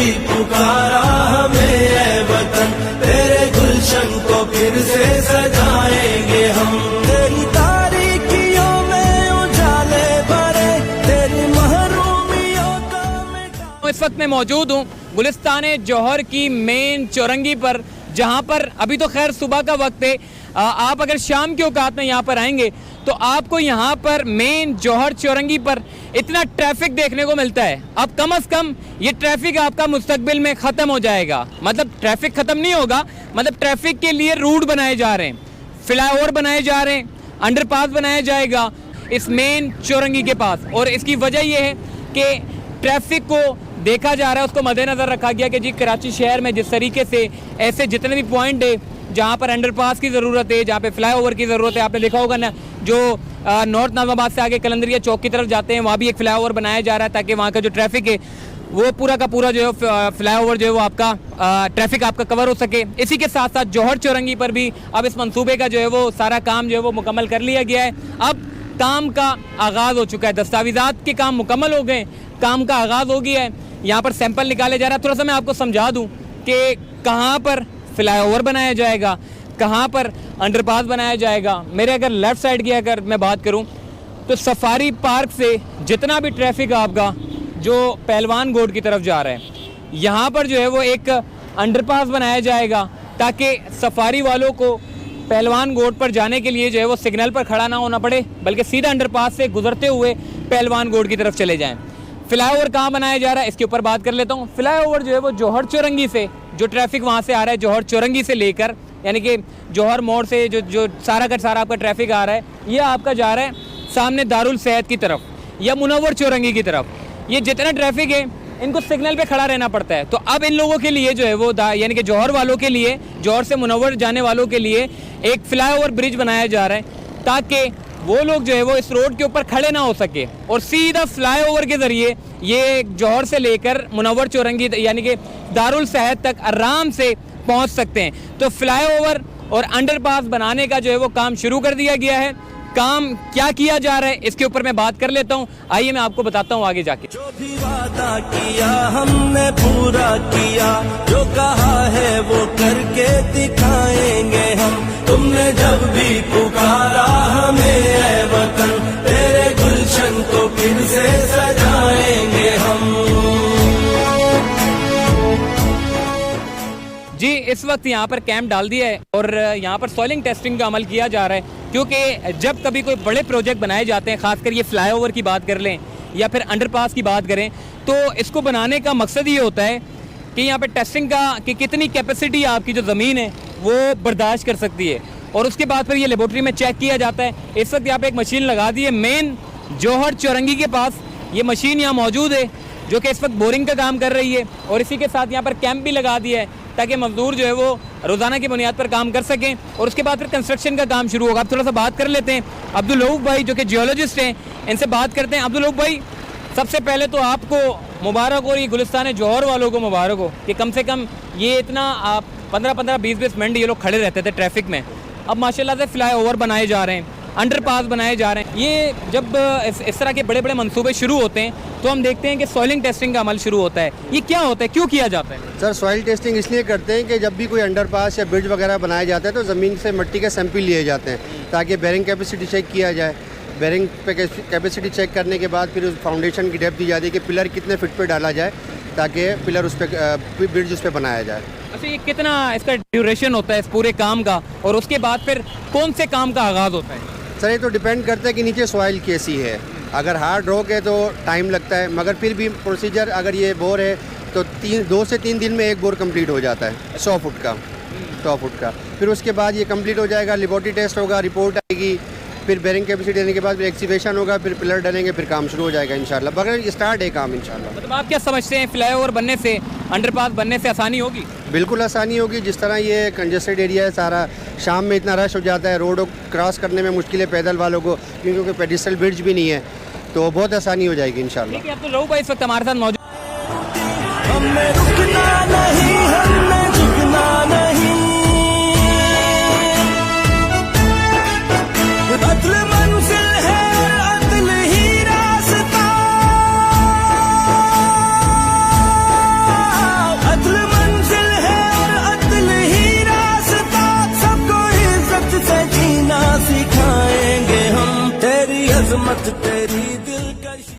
भी पुकारा हमें ऐ वतन, तेरे गुलशन को फिर से सजाएंगे हम। तेरी तारीकियों में उजाले भरे, तेरी महरूमियों का। इस वक्त मैं मौजूद हूँ गुलिस्तान जौहर की मेन चौरंगी पर, जहाँ पर अभी तो खैर सुबह का वक्त है, आप अगर शाम के औकात में यहाँ पर आएंगे तो आपको यहाँ पर मेन जौहर चौरंगी पर इतना ट्रैफिक देखने को मिलता है। अब कम से कम ये ट्रैफिक आपका मुस्तकबिल में ख़त्म हो जाएगा। मतलब ट्रैफिक ख़त्म नहीं होगा, मतलब ट्रैफिक के लिए रूट बनाए जा रहे हैं, फ्लाईओवर बनाए जा रहे हैं, अंडरपास बनाया जाएगा इस मेन चौरंगी के पास। और इसकी वजह यह है कि ट्रैफिक को देखा जा रहा है, उसको मद्देनज़र रखा गया कि जी कराची शहर में जिस तरीके से ऐसे जितने भी पॉइंट है जहाँ पर अंडरपास की ज़रूरत है, जहाँ पे फ्लाईओवर की ज़रूरत है, आपने देखा होगा ना जो नॉर्थ नाज़िमाबाद से आगे कलंदरिया चौक की तरफ जाते हैं वहाँ भी एक फ्लाईओवर बनाया जा रहा है ताकि वहाँ का जो ट्रैफिक है वो पूरा का पूरा जो है फ्लाईओवर जो है वो आपका ट्रैफिक आपका कवर हो सके। इसी के साथ साथ जौहर चौरंगी पर भी अब इस मंसूबे का जो है वो सारा काम जो है वो मुकम्मल कर लिया गया है। अब काम का आगाज़ हो चुका है, दस्तावेज़ात के काम मुकम्मल हो गए, काम का आगाज़ हो गया है। यहाँ पर सैंपल निकाले जा रहा है। थोड़ा सा मैं आपको समझा दूँ कि कहाँ पर फ्लाईओवर बनाया जाएगा, कहाँ पर अंडरपास बनाया जाएगा। मेरे अगर लेफ़्ट साइड की अगर मैं बात करूँ तो सफारी पार्क से जितना भी ट्रैफिक आपका जो पहलवान गोड की तरफ जा रहा है, यहाँ पर जो है वो एक अंडरपास बनाया जाएगा ताकि सफारी वालों को पहलवान गोड पर जाने के लिए जो है वो सिग्नल पर खड़ा ना होना पड़े, बल्कि सीधा अंडरपास से गुजरते हुए पहलवान गोड की तरफ चले जाएँ। फ्लाईओवर कहाँ बनाया जा रहा है इसके ऊपर बात कर लेता हूँ। फ्लाईओवर जो है वो जौहर चौरंगी से जो ट्रैफिक वहाँ से आ रहा है, जौहर चौरंगी से लेकर यानी कि जौहर मोड़ से जो सारा का सारा आपका ट्रैफिक आ रहा है, ये आपका जा रहा है सामने दारुल सेहत की तरफ या मुनव्वर चौरंगी की तरफ। ये जितना ट्रैफिक है इनको सिग्नल पे खड़ा रहना पड़ता है। तो अब इन लोगों के लिए जो है वो यानी कि जौहर वालों के लिए, जौहर से मुनव्वर जाने वालों के लिए एक फ्लाईओवर ब्रिज बनाया जा रहा है ताकि वो लोग जो है वो इस रोड के ऊपर खड़े ना हो सके और सीधा फ्लाईओवर के ज़रिए ये जौहर से लेकर मुनव्वर चौरंगी यानी कि दारुल सेहत तक आराम से पहुंच सकते हैं। तो फ्लाईओवर और अंडरपास बनाने का जो है वो काम शुरू कर दिया गया है। काम क्या किया जा रहा है इसके ऊपर मैं बात कर लेता हूं, आइए मैं आपको बताता हूं आगे जाके। जो भी वादा किया हमने पूरा किया, जो कहा है वो करके दिखाएंगे हम। तुमने जब भी पुकारा हमें ऐ वतन, तेरे गुलशन को फिर से सजाएंगे हम। जी इस वक्त यहाँ पर कैंप डाल दिया है और यहाँ पर सॉइलिंग टेस्टिंग का अमल किया जा रहा है, क्योंकि जब कभी कोई बड़े प्रोजेक्ट बनाए जाते हैं, खासकर ये फ्लाईओवर की बात कर लें या फिर अंडरपास की बात करें, तो इसको बनाने का मकसद ये होता है कि यहाँ पर टेस्टिंग का कि कितनी कैपेसिटी आपकी जो ज़मीन है वो बर्दाश्त कर सकती है और उसके बाद फिर ये लेबोरेटरी में चेक किया जाता है। इस वक्त यहाँ पर एक मशीन लगा दी है मेन जौहर चौरंगी के पास। ये मशीन यहाँ मौजूद है जो कि इस वक्त बोरिंग का काम कर रही है और इसी के साथ यहाँ पर कैंप भी लगा दिया है ताकि मजदूर जो है वो रोज़ाना की बुनियाद पर काम कर सकें और उसके बाद फिर कंस्ट्रक्शन का काम शुरू होगा। अब थोड़ा सा बात कर लेते हैं अब्दुल रऊफ भाई जो कि जियोलॉजिस्ट हैं, इनसे बात करते हैं। अब्दुल रऊफ भाई, सबसे पहले तो आपको मुबारक और ये गुलिस्तान जौहर वालों को मुबारक हो कि कम से कम ये इतना 15-20 मिनट ये लोग खड़े रहते थे ट्रैफिक में, अब माशाल्लाह से फ्लाईओवर बनाए जा रहे हैं, अंडरपास बनाए जा रहे हैं। ये जब इस तरह के बड़े बड़े मंसूबे शुरू होते हैं तो हम देखते हैं कि सॉइलिंग टेस्टिंग का अमल शुरू होता है। ये क्या होता है, क्यों किया जाता है? सर सॉइल टेस्टिंग इसलिए करते हैं कि जब भी कोई अंडरपास या ब्रिज वगैरह बनाया जाता है तो ज़मीन से मिट्टी के सैंपल लिए जाते हैं ताकि बेरिंग कैपेसिटी चेक किया जाए। बेरिंग पे कैपेसिटी चेक करने के बाद फिर उस फाउंडेशन की डेप्थ दी जाती है कि पिलर कितने फिट पे डाला जाए ताकि पिलर उस पर ब्रिज उस पर बनाया जाए। अच्छा, ये कितना इसका ड्यूरेशन होता है इस पूरे काम का और उसके बाद फिर कौन से काम का आगाज़ होता है? सर ये तो डिपेंड करता है कि नीचे सॉइल कैसी है। अगर हार्ड रॉक है तो टाइम लगता है, मगर फिर भी प्रोसीजर अगर ये बोर है तो 2 से 3 दिन में एक बोर कंप्लीट हो जाता है 100 फुट का। फिर उसके बाद ये कंप्लीट हो जाएगा, लेबोरेटरी टेस्ट होगा, रिपोर्ट आएगी, फिर बेरिंग कैपेसिटी देने के बाद फिर एक्सीवेशन होगा, फिर पिलर डलेंगे, फिर काम शुरू हो जाएगा इंशाल्लाह। बगैर स्टार्ट है काम इंशाल्लाह। मतलब आप क्या समझते हैं, फ्लाईओवर बनने से, अंडरपास बनने से आसानी होगी? बिल्कुल आसानी होगी। जिस तरह ये कंजेस्टेड एरिया है सारा, शाम में इतना रश हो जाता है, रोड क्रॉस करने में मुश्किल है पैदल वालों को, क्योंकि पेडिस्टल ब्रिज भी नहीं है, तो बहुत आसानी हो जाएगी इंशाल्लाह। ठीक है, अब्दुल रऊफ भाई इस वक्त हमारे साथ मौजूद। हमें रुकना नहीं, हमें झुकना नहीं, अदल मंजिल है अदल ही रास्ता, वक्त